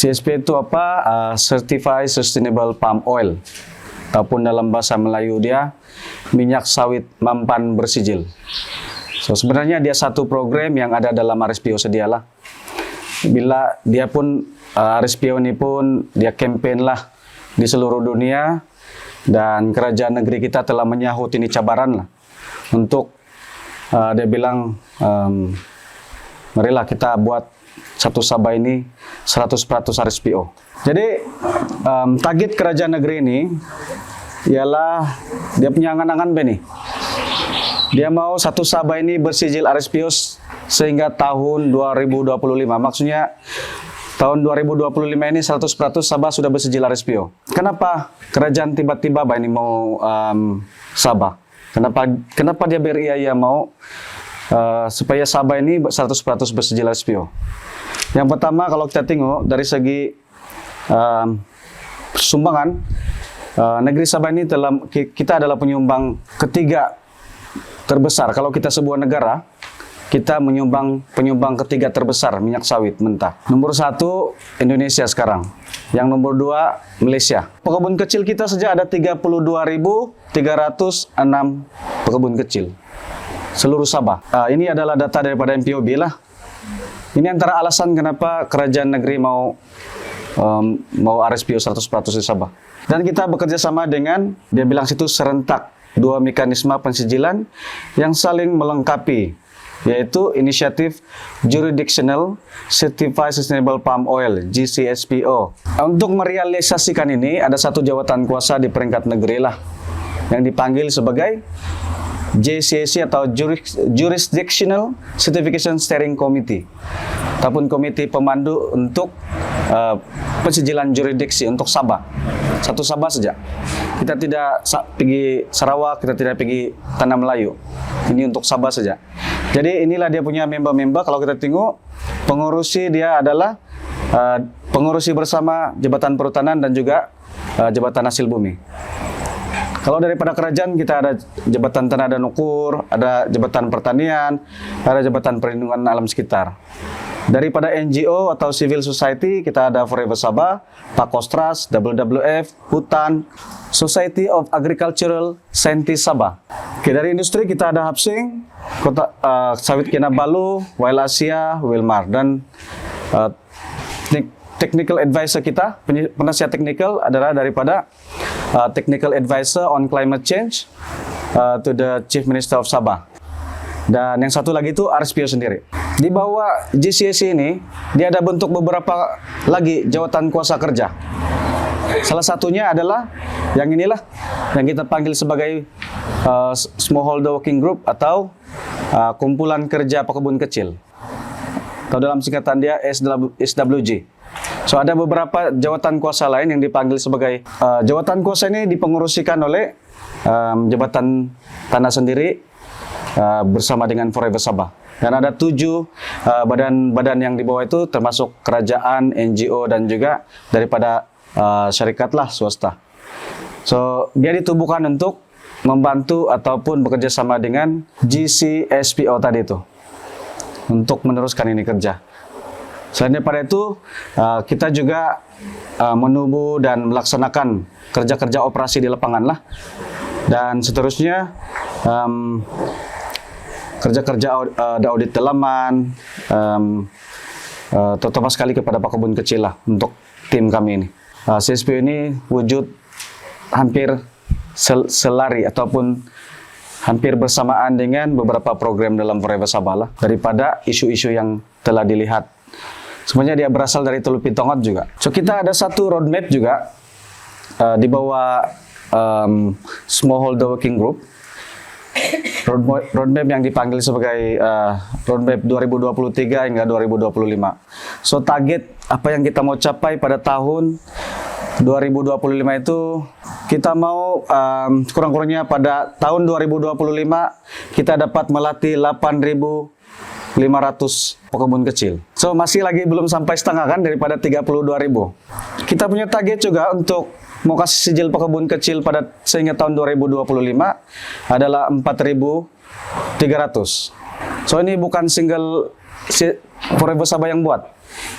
CSP itu apa? Certified Sustainable Palm Oil, ataupun dalam bahasa Melayu dia minyak sawit mampan bersijil. So sebenarnya dia satu program yang ada dalam RSPO sedialah. Bila dia pun RSPO ini pun dia campaign lah di seluruh dunia, dan kerajaan negeri kita telah menyahut ini cabaran lah untuk dia bilang marilah kita buat satu Sabah ini 100% RSPO. Jadi target kerajaan negeri ini ialah dia punya angan-angan nih. Dia mau satu Sabah ini bersijil RSPO sehingga tahun 2025. Maksudnya tahun 2025 ini 100% Sabah sudah bersijil RSPO. Kenapa kerajaan tiba-tiba ini mau Sabah? Kenapa dia beriaya mau supaya Sabah ini 100% bersijil RSPO? Yang pertama, kalau kita tengok dari segi sumbangan, negeri Sabah ini kita adalah penyumbang ketiga terbesar. Kalau kita sebuah negara, kita penyumbang ketiga terbesar minyak sawit mentah. Nomor 1 Indonesia sekarang. Yang nomor 2 Malaysia. Pekebun kecil kita saja ada 32.306 pekebun kecil seluruh Sabah. Ini adalah data daripada MPOB lah. Ini antara alasan kenapa kerajaan negeri mau RSPO 100% di Sabah. Dan kita bekerja sama dengan, dia bilang situ serentak, 2 mekanisme pensijilan yang saling melengkapi, yaitu inisiatif Jurisdictional Certified Sustainable Palm Oil (GCSPO). Untuk merealisasikan ini ada satu jawatan kuasa di peringkat negeri lah yang dipanggil sebagai JCC atau Jurisdictional Certification Steering Committee, ataupun komite pemandu untuk pensijilan jurisdiksi untuk Sabah. Satu Sabah saja. Kita tidak pergi Sarawak, kita tidak pergi Tanah Melayu. Ini untuk Sabah saja. Jadi inilah dia punya member-member. Kalau kita tengok, pengurusi dia adalah pengurusi bersama Jabatan Perhutanan dan juga Jabatan Hasil Bumi. Kalau daripada kerajaan kita ada Jabatan Tanah dan Ukur, ada Jabatan Pertanian, ada Jabatan Perlindungan Alam Sekitar. Daripada NGO atau Civil Society kita ada Forever Sabah, Pakostras, WWF, Hutan, Society of Agricultural Scientists Sabah. Oke, dari industri kita ada Hapsing, Kota Sawit Kinabalu, Wild Asia, Wilmar, dan technical advisor kita, penasihat teknikal adalah daripada Technical Advisor on Climate Change to the Chief Minister of Sabah. Dan yang satu lagi itu RSPO sendiri. Di bawah GCSC ini, dia ada bentuk beberapa lagi jawatan kuasa kerja. Salah satunya adalah yang inilah, yang kita panggil sebagai Smallholder Working Group atau Kumpulan Kerja Pekebun Kecil. Atau dalam singkatan dia SWG. So ada beberapa jawatan kuasa lain yang dipanggil sebagai jawatan kuasa ini dipengurusikan oleh Jabatan Tanah sendiri bersama dengan Forever Sabah. Dan ada 7 badan-badan yang di bawah itu termasuk kerajaan, NGO dan juga daripada syarikat lah swasta. So dia ditubuhkan untuk membantu ataupun bekerja sama dengan GCSPO tadi itu untuk meneruskan ini kerja. Selain daripada itu, kita juga menubuh dan melaksanakan kerja-kerja operasi di lapangan lah. Dan seterusnya, kerja-kerja audit dalaman, terutama sekali kepada pekebun kecil lah untuk tim kami ini. CSPO ini wujud hampir selari ataupun hampir bersamaan dengan beberapa program dalam Forever Sabah lah, daripada isu-isu yang telah dilihat. Sebenarnya dia berasal dari Teluk Pitongot juga. So kita ada satu roadmap juga di bawah Smallholder Working Group. Roadmap yang dipanggil sebagai roadmap 2023 hingga 2025. So target apa yang kita mau capai pada tahun 2025 itu kita mau kurang-kurangnya pada tahun 2025 kita dapat melatih 8.500 pekebun kecil. So masih lagi belum sampai setengah kan daripada 32.000. Kita punya target juga untuk mau kasih sijil pekebun kecil pada sehingga tahun 2025 adalah 4.300. So ini bukan single Forever Sabah yang buat.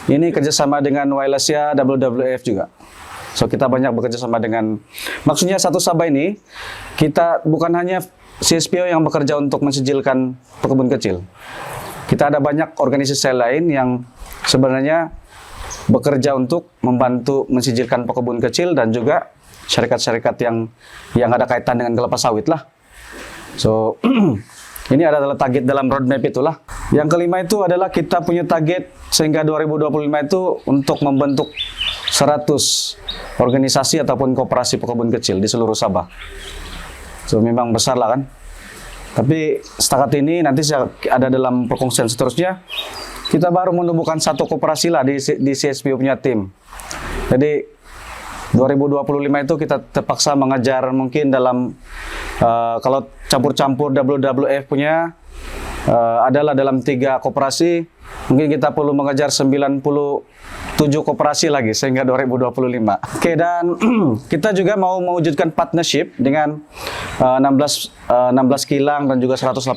Ini kerjasama dengan Wailasia, WWF juga. So kita banyak bekerja sama dengan, maksudnya satu Sabah ini kita bukan hanya CSPO yang bekerja untuk mensijilkan pekebun kecil. Kita ada banyak organisasi lain yang sebenarnya bekerja untuk membantu mensijilkan pekebun kecil dan juga syarikat-syarikat yang ada kaitan dengan kelapa sawit lah. So ini adalah target dalam roadmap itulah. Yang kelima itu adalah kita punya target sehingga 2025 itu untuk membentuk 100 organisasi ataupun koperasi pekebun kecil di seluruh Sabah. So memang besar lah kan. Tapi setakat ini nanti ada dalam perkongsian seterusnya, kita baru menumbuhkan satu koperasi lah di CSPO punya tim. Jadi 2025 itu kita terpaksa mengejar mungkin dalam kalau campur-campur WWF punya adalah dalam 3 koperasi, mungkin kita perlu mengejar 97 koperasi lagi sehingga 2025. Oke, dan kita juga mau mewujudkan partnership dengan 16 kilang dan juga 180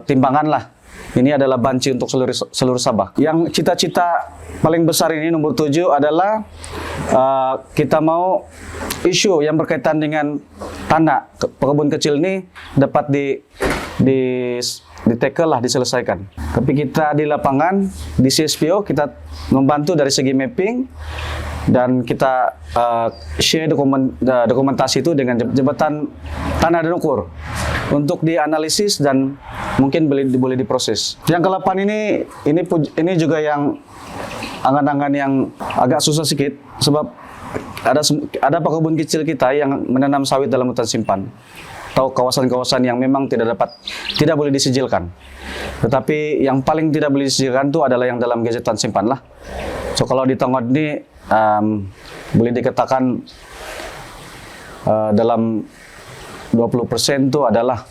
timbangan lah. Ini adalah banci untuk seluruh Sabah. Yang cita-cita paling besar ini nomor 7 adalah kita mau isu yang berkaitan dengan tanah pekebun kecil ini dapat di-tackle lah, diselesaikan. Tapi kita di lapangan, di CSPO, kita membantu dari segi mapping dan kita share dokumentasi itu dengan jabatan tanah dan ukur untuk dianalisis dan mungkin boleh diproses. Yang ke-8 ini juga yang angan-angan yang agak susah sedikit sebab ada pekebun kecil kita yang menanam sawit dalam hutan simpan atau kawasan-kawasan yang memang tidak boleh disijilkan. Tetapi yang paling tidak boleh disijilkan itu adalah yang dalam gazetan simpan lah. So kalau di Tongod ini boleh dikatakan dalam 20% itu adalah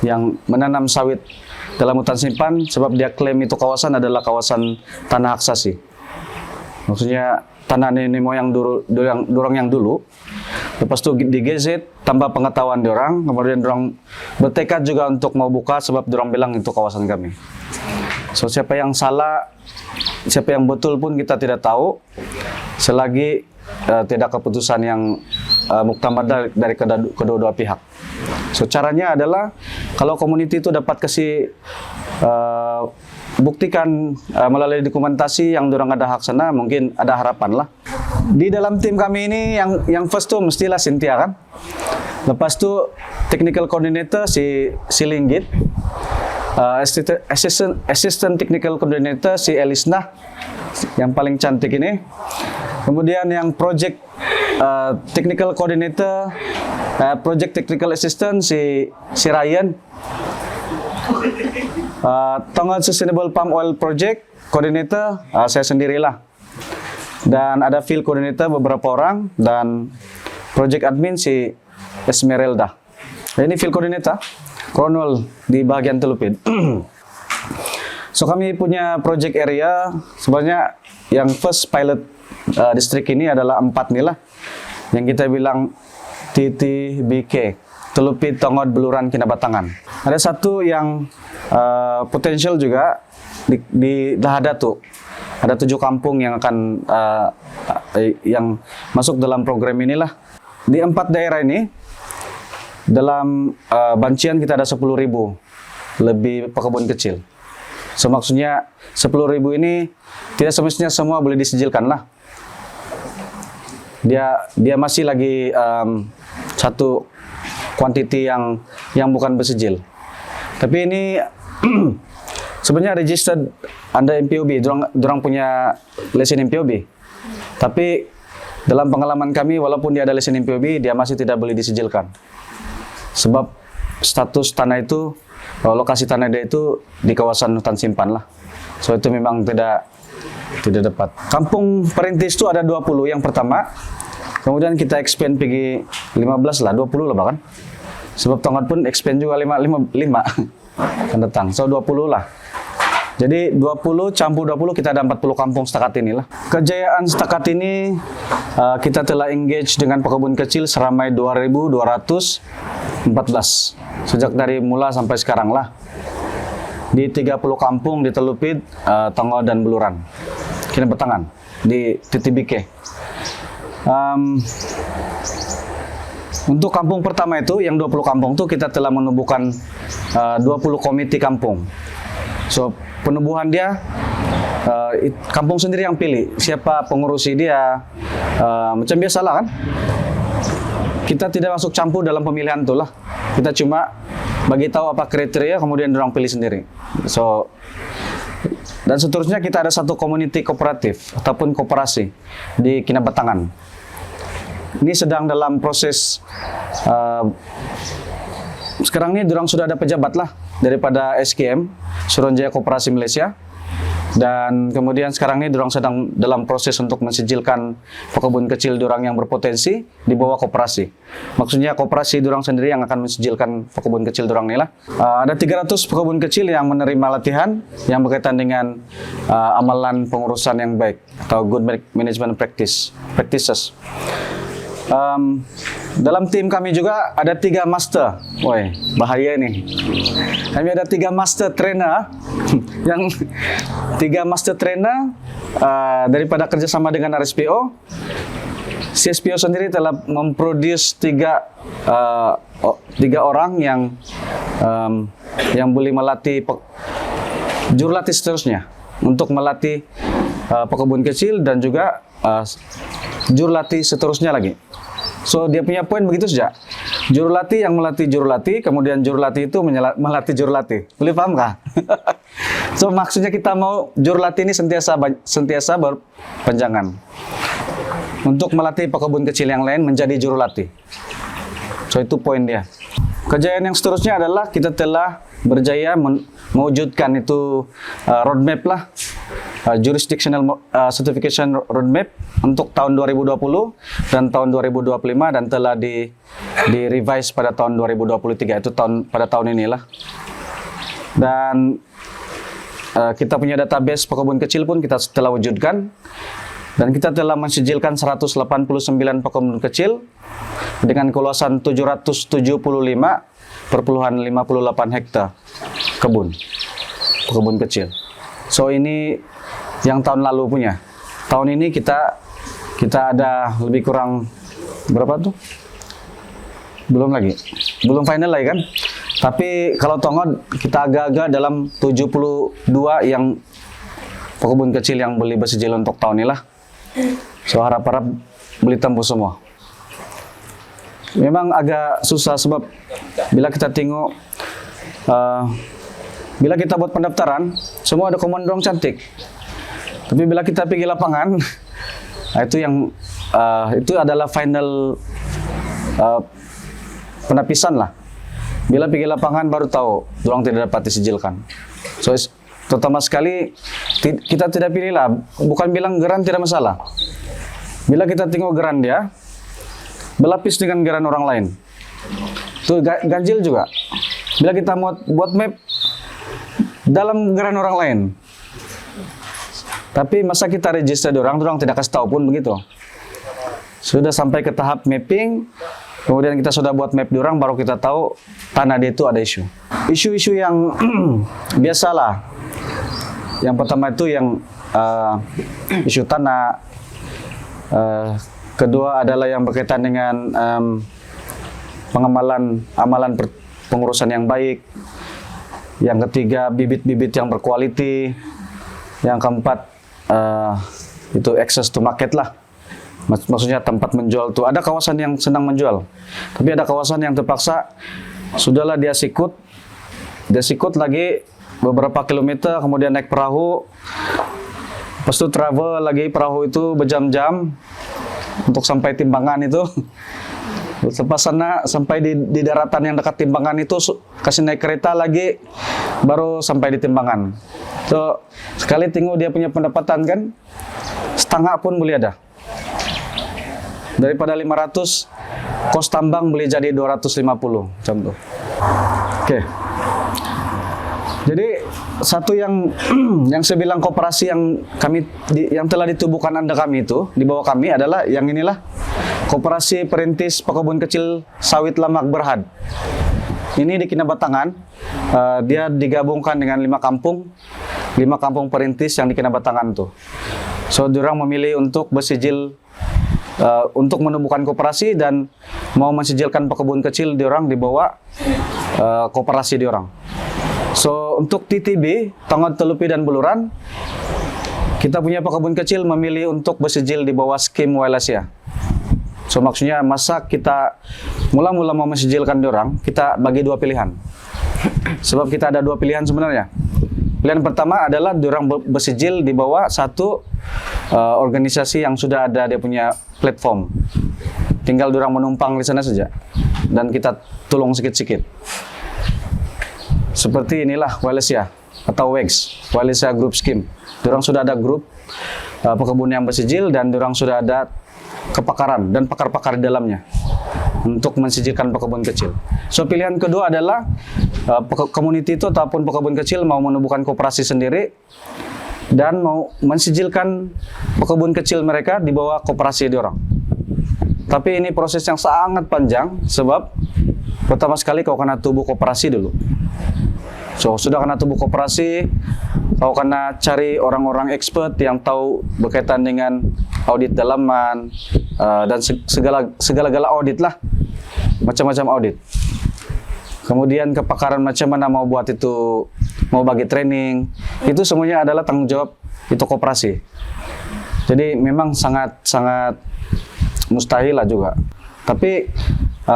yang menanam sawit dalam hutan simpan sebab dia klaim itu kawasan adalah kawasan tanah hak asasi. Maksudnya tanah nenek moyang dorang yang dulu. Lepas itu di gazet tambah pengetahuan dorang, kemudian dorang bertekad juga untuk mau buka sebab dorang bilang itu kawasan kami. So siapa yang salah, siapa yang betul pun kita tidak tahu selagi tidak keputusan yang muktamad dari kedua-dua pihak. So caranya adalah kalau community itu dapat kasih buktikan melalui dokumentasi yang dorang ada hak sana, mungkin ada harapan lah. Di dalam tim kami ini yang first tuh mestilah Cynthia kan. Lepas tu technical coordinator si Linggit, assistant technical coordinator si Elisna yang paling cantik ini. Kemudian yang project technical coordinator, project technical assistant si Ryan. Tongod Sustainable Palm Oil Project coordinator saya sendirilah. Dan ada field coordinator beberapa orang dan project admin si Esmeralda. Ini field coordinator, Cornwall di bagian Telupin. So kami punya project area sebenarnya yang first pilot district ini adalah 4 nih lah. Yang kita bilang TTBK, Telupin, Tongod, Beluran, Kinabatangan. Ada satu yang potensial juga di Lahadatu. Ada 7 kampung yang akan yang masuk dalam program inilah. Di 4 daerah ini, dalam bancian kita ada 10.000 lebih pekebun kecil. So maksudnya 10.000 ini tidak semestinya semua boleh disijilkan lah. Dia masih lagi satu kuantiti yang bukan bersijil. Tapi ini sebenarnya registered under MPOB, dorang punya lesen MPOB. Tapi dalam pengalaman kami, walaupun dia ada lesen MPOB, dia masih tidak boleh disijilkan. Sebab status tanah itu, lokasi tanah dia itu di kawasan hutan simpan lah. So itu memang tidak dapat. Kampung perintis itu ada 20 yang pertama. Kemudian kita expand pergi 15 lah, 20 lah bahkan. Sebab Tongod pun expand juga 5 akan datang. So 20 lah. Jadi 20 campur 20 kita ada 40 kampung setakat inilah. Kejayaan setakat ini kita telah engage dengan pekebun kecil seramai 2.214 sejak dari mula sampai sekarang lah. di 30 kampung di Telupit, Tongo dan Beluran, Kinabatangan, di Titibike. Untuk kampung pertama itu, yang 20 kampung itu kita telah menubuhkan 20 komite kampung. So, penubuhan dia, kampung sendiri yang pilih siapa pengurusi dia, macam biasalah kan. Kita tidak masuk campur dalam pemilihan itulah. Kita cuma bagi tahu apa kriteria, kemudian orang pilih sendiri. So, dan seterusnya kita ada satu community kooperatif ataupun koperasi di Kinabatangan. Ini sedang dalam proses, sekarang ini orang sudah ada pejabat lah daripada SKM, Suruhanjaya Koperasi Malaysia. Dan kemudian sekarang ini dorang sedang dalam proses untuk mensijilkan pekebun kecil dorang yang berpotensi di bawah koperasi. Maksudnya koperasi dorang sendiri yang akan mensijilkan pekebun kecil dorang ini lah. Ada 300 pekebun kecil yang menerima latihan yang berkaitan dengan amalan pengurusan yang baik atau good management practices. Dalam tim kami juga ada 3 master. Woi, bahaya ini. Kami ada 3 master trainer yang 3 master trainer daripada kerjasama dengan RSPO. CSPO sendiri telah memproduce 3 orang yang boleh melatih jurulatih seterusnya untuk melatih pekebun kecil dan juga jurulatih seterusnya lagi. So, dia punya poin begitu saja. Jurulatih yang melatih jurulatih, kemudian jurulatih itu melatih jurulatih. Boleh paham kah? So, maksudnya kita mau jurulatih ini sentiasa berpanjangan untuk melatih pekebun kecil yang lain menjadi jurulatih. So, itu poin dia. Kejayaan yang seterusnya adalah kita telah berjaya mewujudkan itu roadmap lah, jurisdictional certification roadmap untuk tahun 2020 dan tahun 2025 dan telah di revise pada tahun 2023, itu pada tahun inilah. Dan kita punya database pekebun kecil pun kita telah wujudkan dan kita telah mensijilkan 189 pekebun kecil dengan keluasan 775,58 hektar pekebun kecil. So, ini yang tahun lalu punya. Tahun ini kita ada lebih kurang berapa tuh? Belum final lagi kan? Tapi kalau Tongo kita agak-agak dalam 72 yang pekebun kecil yang boleh bersijil untuk tahun ini lah. So, harap-harap boleh tembus semua. Memang agak susah sebab bila kita tengok, bila kita buat pendaftaran, semua ada komando cantik. Tapi bila kita pergi lapangan, itu adalah final penapisan lah. Bila pergi lapangan baru tahu, dorang tidak dapat disijilkan. So, terutama sekali kita tidak pilih lah, bukan bilang geran tidak masalah. Bila kita tengok geran dia, berlapis dengan geran orang lain. Itu ganjil juga. Bila kita mau buat map dalam geran orang lain. Tapi masa kita register orang tidak kasih tahu pun begitu. Sudah sampai ke tahap mapping, kemudian kita sudah buat map orang, baru kita tahu tanah dia itu ada isu. Isu-isu yang biasalah. Yang pertama itu yang isu tanah. Kedua adalah yang berkaitan dengan amalan pengurusan yang baik. Yang ketiga, bibit-bibit yang berkualiti. Yang keempat, itu access to market lah. Maksudnya tempat menjual tuh. Ada kawasan yang senang menjual, tapi ada kawasan yang terpaksa sudahlah dia sikut lagi beberapa kilometer, kemudian naik perahu, lepas itu travel lagi perahu itu berjam-jam untuk sampai timbangan itu. Lepas sana sampai di daratan yang dekat timbangan itu kasih naik kereta lagi baru sampai di timbangan. So, sekali tengok dia punya pendapatan kan setengah pun boleh ada. Daripada 500 kos tambang boleh jadi 250 contoh. Oke. Jadi satu yang saya bilang koperasi yang telah ditubuhkan Anda kami itu di bawah kami adalah yang inilah, Koperasi Perintis Pekebun Kecil Sawit Lamak Berhad. Ini di Kinabatangan, dia digabungkan dengan 5 kampung perintis yang di Kinabatangan tuh. So, diorang memilih untuk bersijil, untuk menumbuhkan koperasi dan mau mensijilkan pekebun kecil diorang di bawah koperasi diorang. So, untuk TTB, Tongod, Telupi, dan Buluran, kita punya pekebun kecil memilih untuk bersijil di bawah skim Wailasia. So, maksudnya masa kita mula-mula mau mensijilkan diorang, kita bagi 2 pilihan. Sebab kita ada 2 pilihan sebenarnya. Pilihan pertama adalah diorang bersijil di bawah satu organisasi yang sudah ada dia punya platform. Tinggal diorang menumpang di sana saja. Dan kita tolong sikit-sikit. Seperti inilah Wailasia atau WEGS, Wailasia Group Scheme. Diorang sudah ada grup pekebun yang bersijil dan diorang sudah ada kepakaran dan pakar-pakar di dalamnya untuk mensijilkan pekebun kecil. So, pilihan kedua adalah community itu ataupun pekebun kecil mau menumbuhkan koperasi sendiri dan mau mensijilkan pekebun kecil mereka di bawah koperasi diorang. Tapi ini proses yang sangat panjang sebab pertama sekali kau kena tubuh koperasi dulu. So, sudah kena tubuh koperasi, kau kena cari orang-orang expert yang tahu berkaitan dengan audit dalaman dan segala-gala audit lah, macam-macam audit. Kemudian kepakaran macam mana mau buat itu, mau bagi training, itu semuanya adalah tanggung jawab itu koperasi. Jadi memang sangat mustahil lah juga. Tapi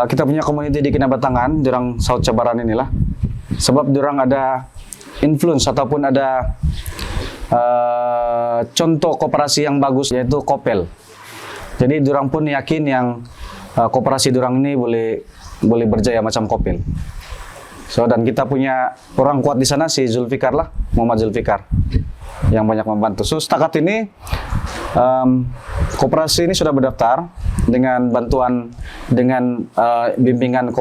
kita punya community di Kinabatangan, diorang South Cabaran inilah. Sebab diorang ada influence ataupun ada contoh koperasi yang bagus, yaitu Kopel. Jadi diorang pun yakin yang koperasi diorang ini boleh berjaya macam Kopel. So, dan kita punya orang kuat di sana, si Zulfikar lah, Muhammad Zulfikar, yang banyak membantu. So, setakat ini koperasi ini sudah berdaftar dengan bantuan, dengan bimbingan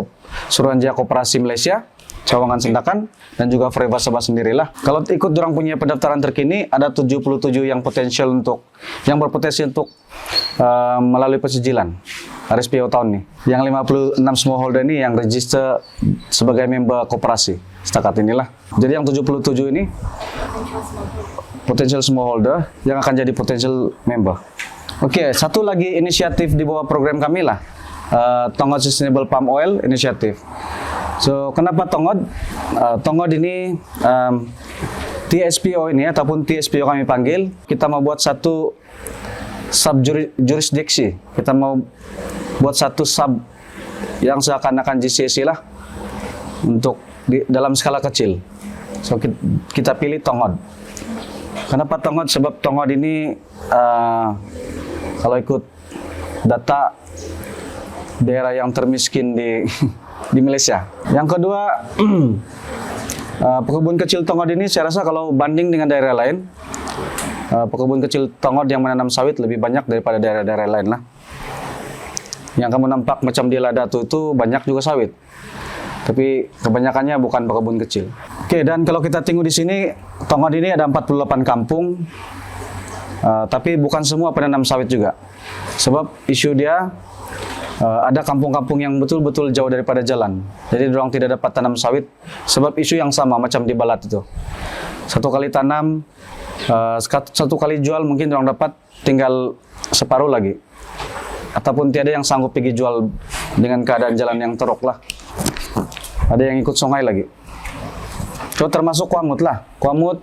Suruhanjaya Koperasi Malaysia, Cawangan Sentakan, dan juga Freva Sabah sendirilah. Kalau ikut orang punya pendaftaran terkini, ada 77 yang berpotensi untuk melalui pensijilan RSPO tahun ini. Yang 56 smallholder ini yang register sebagai member koperasi setakat inilah. Jadi yang 77 ini potential smallholder yang akan jadi potential member. Oke, satu lagi inisiatif di bawah program kami lah, Tongod Sustainable Palm Oil Initiative. So, kenapa Tongod? Tongod ini TSPO ini ataupun TSPO kami panggil, kita mau buat satu sub jurisdiksi. Kita mau buat satu sub yang seakan-akan GCC lah untuk dalam skala kecil. So, kita pilih Tongod. Kenapa Tongod? Sebab Tongod ini kalau ikut data daerah yang termiskin di Malaysia. Yang kedua, pekebun kecil Tongod ini saya rasa kalau banding dengan daerah lain, pekebun kecil Tongod yang menanam sawit lebih banyak daripada daerah-daerah lain lah. Yang kamu nampak macam di Ladatu itu banyak juga sawit, tapi kebanyakannya bukan pekebun kecil. Oke, dan kalau kita tengok di sini, Tongod ini ada 48 kampung, tapi bukan semua penanam sawit juga. Sebab isu dia ada kampung-kampung yang betul-betul jauh daripada jalan. Jadi orang tidak dapat tanam sawit sebab isu yang sama macam di Balat itu. Satu kali tanam, satu kali jual mungkin orang dapat tinggal separuh lagi. Ataupun tiada yang sanggup pergi jual dengan keadaan jalan yang teruk lah. Ada yang ikut sungai lagi. So, termasuk Kuamut lah. Kuamut,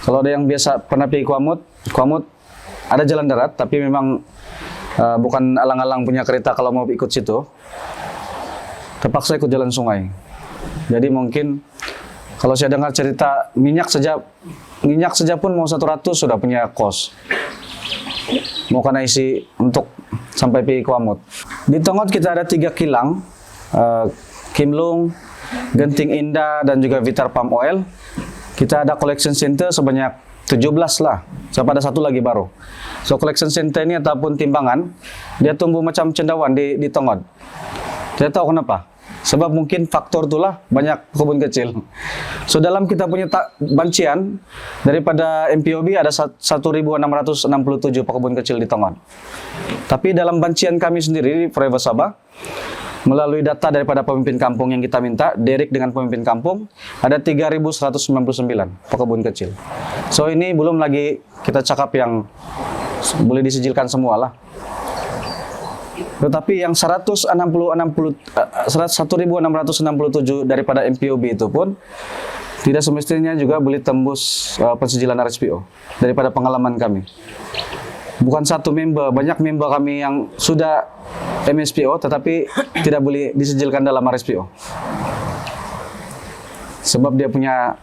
kalau ada yang biasa pernah pergi Kuamut ada jalan darat tapi memang bukan alang-alang punya kereta kalau mau ikut situ, terpaksa ikut jalan sungai. Jadi mungkin kalau saya dengar cerita minyak saja pun mau 100 sudah punya kos. Mau kena isi untuk sampai pergi Kuamut. Di Tongod kita ada 3 kilang, Kimlung, Genting Indah, dan juga Vitar Palm Oil. Kita ada collection center sebanyak 17 lah, sampai ada satu lagi baru. So, collection center ini ataupun timbangan, dia tumbuh macam cendawan di Tongod. Saya tahu kenapa. Sebab mungkin faktor itulah banyak kebun kecil. So, dalam kita punya bancian, daripada MPOB ada 1.667 pekebun kecil di Tongod. Tapi dalam bancian kami sendiri di Freva Sabah, melalui data daripada pemimpin kampung yang kita minta, Derek dengan pemimpin kampung, ada 3.199 pekebun kecil. So ini belum lagi kita cakap yang boleh disijilkan semua lah. Tetapi yang 1.667 daripada MPOB itu pun tidak semestinya juga boleh tembus pensijilan RSPO daripada pengalaman kami. Bukan satu member, banyak member kami yang sudah MSPO tetapi tidak boleh disijilkan dalam RSPO. Sebab dia punya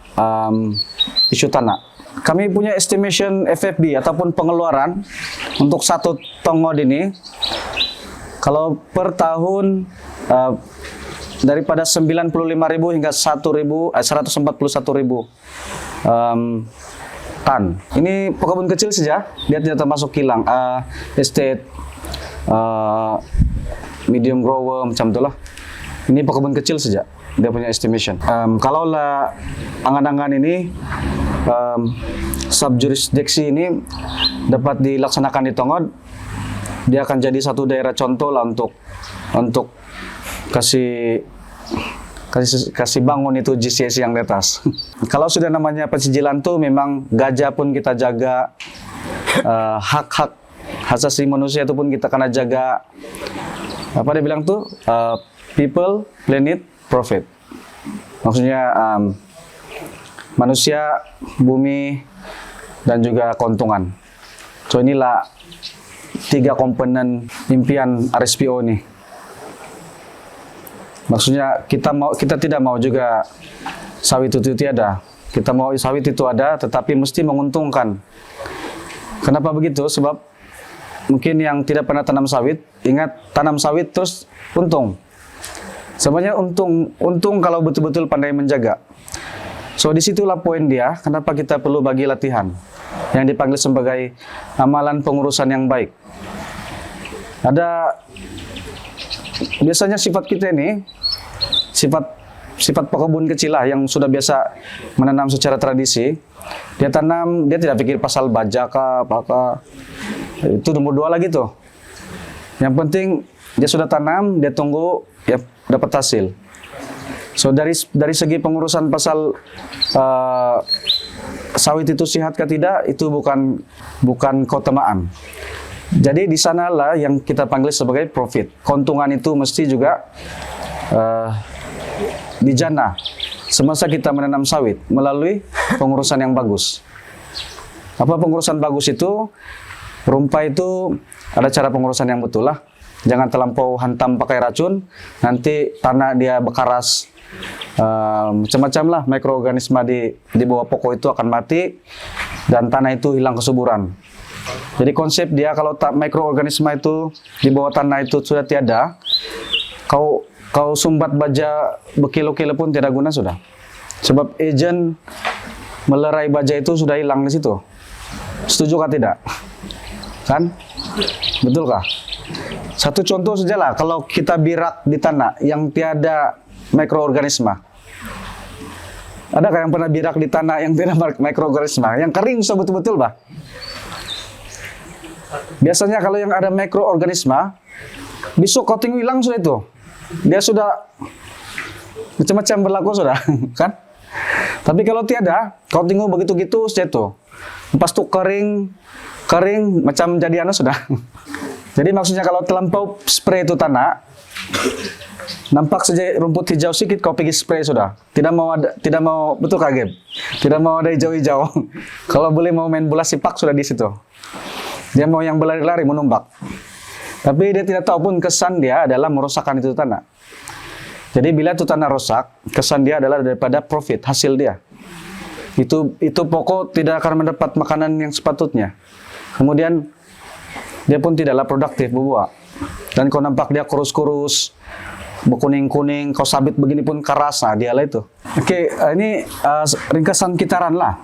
isu tanah. Kami punya estimation FFB ataupun pengeluaran untuk satu tongod ini. Kalau per tahun daripada 95.000 hingga 141.000 tan. Ini pekebun kecil saja, dia tidak termasuk kilang, estate, medium grower macam itulah. Ini pekebun kecil saja, dia punya estimation. Kalaulah angan-angan ini subjurisdiksi ini dapat dilaksanakan di Tongod, dia akan jadi satu daerah contoh lah untuk kasih bangun itu GCC yang di atas. Kalau sudah namanya pensijilan tuh memang gajah pun kita jaga, hak-hak asasi manusia itu pun kita kena jaga. Apa dia bilang tuh? People, planet, profit. Maksudnya manusia, bumi, dan juga keuntungan. So inilah 3 komponen impian RSPO nih. Maksudnya kita tidak mau juga sawit itu tiada. Kita mau sawit itu ada, tetapi mesti menguntungkan. Kenapa begitu? Sebab mungkin yang tidak pernah tanam sawit, ingat tanam sawit terus untung. Sebenarnya untung kalau betul-betul pandai menjaga. So disitulah poin dia, kenapa kita perlu bagi latihan yang dipanggil sebagai amalan pengurusan yang baik. Ada biasanya sifat kita ini, sifat pekebun kecil lah yang sudah biasa menanam secara tradisi. Dia tanam, dia tidak pikir pasal baja kah, apakah. Itu nomor 2 lagi tuh. Yang penting dia sudah tanam, dia tunggu ya dapat hasil. So dari segi pengurusan pasal sawit itu sehat atau tidak, itu bukan keutamaan. Jadi di sanalah yang kita panggil sebagai profit. Keuntungan itu mesti juga dijana semasa kita menanam sawit melalui pengurusan yang bagus. Apa pengurusan bagus itu? Rumpa itu ada cara pengurusan yang betul lah. Jangan terlampau hantam pakai racun, nanti tanah dia berkaras, macam-macam lah mikroorganisme di bawah pokok itu akan mati dan tanah itu hilang kesuburan. Jadi konsep dia kalau mikroorganisme itu di bawah tanah itu sudah tiada, kau sumbat baja berkilo-kilo pun tidak guna sudah. Sebab agen melerai baja itu sudah hilang di situ. Setuju kah tidak? Kan? Betul kah? Satu contoh sajalah, kalau kita birak di tanah yang tiada mikroorganisme. Adakah yang pernah birak di tanah yang tiada mikroorganisme? Yang kering so betul-betul, bah? Biasanya kalau yang ada mikroorganisme, besok coating hilang sudah itu. Dia sudah macam-macam berlaku sudah, kan? Tapi kalau tiada, coating begitu gitu sudah itu. Lepas tu kering macam jadi anu sudah. Jadi maksudnya kalau terlampau spray itu tanah, nampak saja rumput hijau sedikit kau pergi spray sudah. Tidak mau betul kaget. Tidak mau ada hijau-hijau. Kalau boleh mau main bola sepak sudah di situ. Dia mau yang berlari-lari menumbak. Tapi dia tidak tahu pun kesan dia adalah merosakkan itu tanah. Jadi bila itu tanah rosak, kesan dia adalah daripada profit, hasil dia. Itu pokok tidak akan mendapat makanan yang sepatutnya. Kemudian dia pun tidaklah produktif berbuah. Dan kau nampak dia kurus-kurus, berkuning-kuning, kau sabit begini pun keras, nah dialah itu. Oke, ini ringkasan kitaran lah.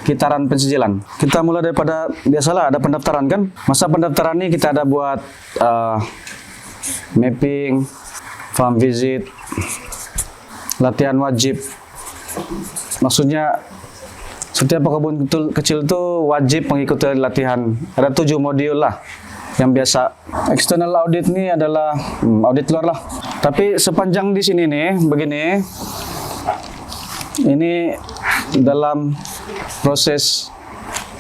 Kitaran pensijilan. Kita mulai daripada biasalah ada pendaftaran kan. Masa pendaftaran ini kita ada buat mapping, farm visit, latihan wajib. Maksudnya setiap pekebun kecil itu wajib mengikuti latihan. Ada 7 modul lah. yang biasa. External audit ini adalah audit luar lah. Tapi sepanjang di sini nih, begini, ini dalam proses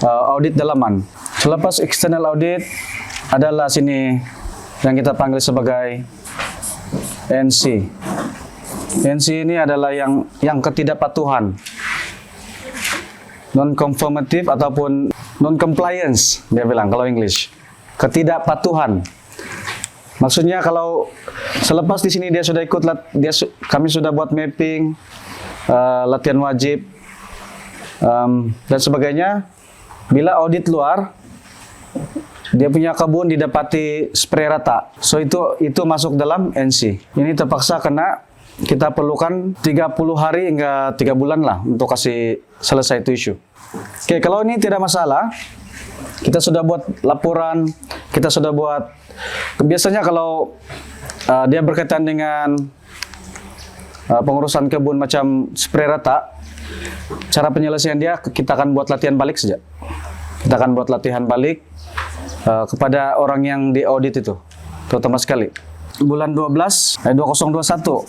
audit dalaman. Selepas external audit adalah sini yang kita panggil sebagai NC. NC ini adalah yang ketidakpatuhan, non-conformative ataupun non-compliance, dia bilang kalau English. Ketidakpatuhan. Maksudnya kalau selepas di sini dia sudah ikut, kami sudah buat mapping, latihan wajib, dan sebagainya. Bila audit luar, dia punya kebun didapati spray rata. So itu masuk dalam NC. Ini terpaksa kena, kita perlukan 30 hari hingga 3 bulan lah untuk kasih selesai itu isu. Oke, kalau ini tidak masalah, kita sudah buat laporan, kita sudah buat, biasanya kalau dia berkaitan dengan pengurusan kebun macam spray rata, cara penyelesaian dia, kita akan buat latihan balik saja. Kita akan buat latihan balik kepada orang yang diaudit itu, terutama sekali. Bulan 12, 2021,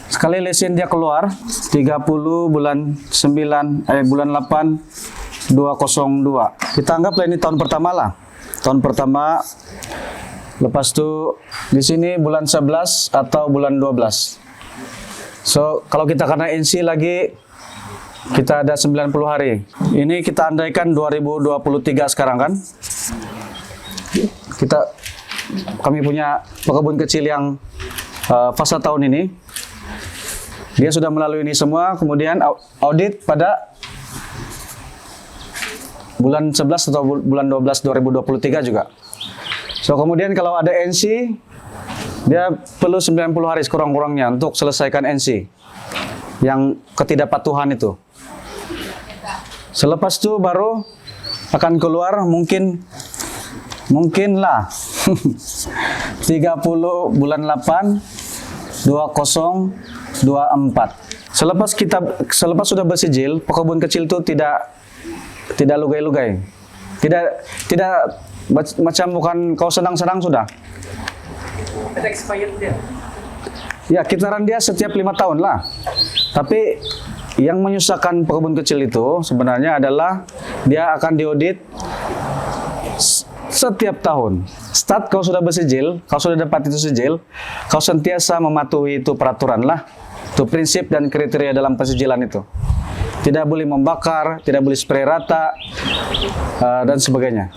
sekali lesen dia keluar, 30 bulan 9, bulan 8, 202. Kita anggaplah ini tahun pertama lah. Tahun pertama, lepas itu di sini bulan 11 atau bulan 12. So, kalau kita kena NC lagi, kita ada 90 hari. Ini kita andaikan 2023 sekarang kan. Kami punya pekebun kecil yang fase tahun ini. Dia sudah melalui ini semua, kemudian audit pada bulan 11 atau bulan 12 2023 juga. So, kemudian kalau ada NC, dia perlu 90 hari sekurang-kurangnya untuk selesaikan NC yang ketidakpatuhan itu. Selepas itu baru akan keluar mungkinlah 30 bulan 8 2024. Selepas sudah bersijil, pekebun kecil itu tidak lugai-lugai. Tidak macam bukan kau senang-senang sudah. Ada expired dia. Ya, kitaran dia setiap 5 tahun lah. Tapi yang menyusahkan pekebun kecil itu sebenarnya adalah dia akan diaudit setiap tahun. Start kau sudah bersijil, kau sudah dapat itu sijil, kau sentiasa mematuhi itu peraturan lah. Itu prinsip dan kriteria dalam pensijilan itu. Tidak boleh membakar, tidak boleh spray rata, dan sebagainya.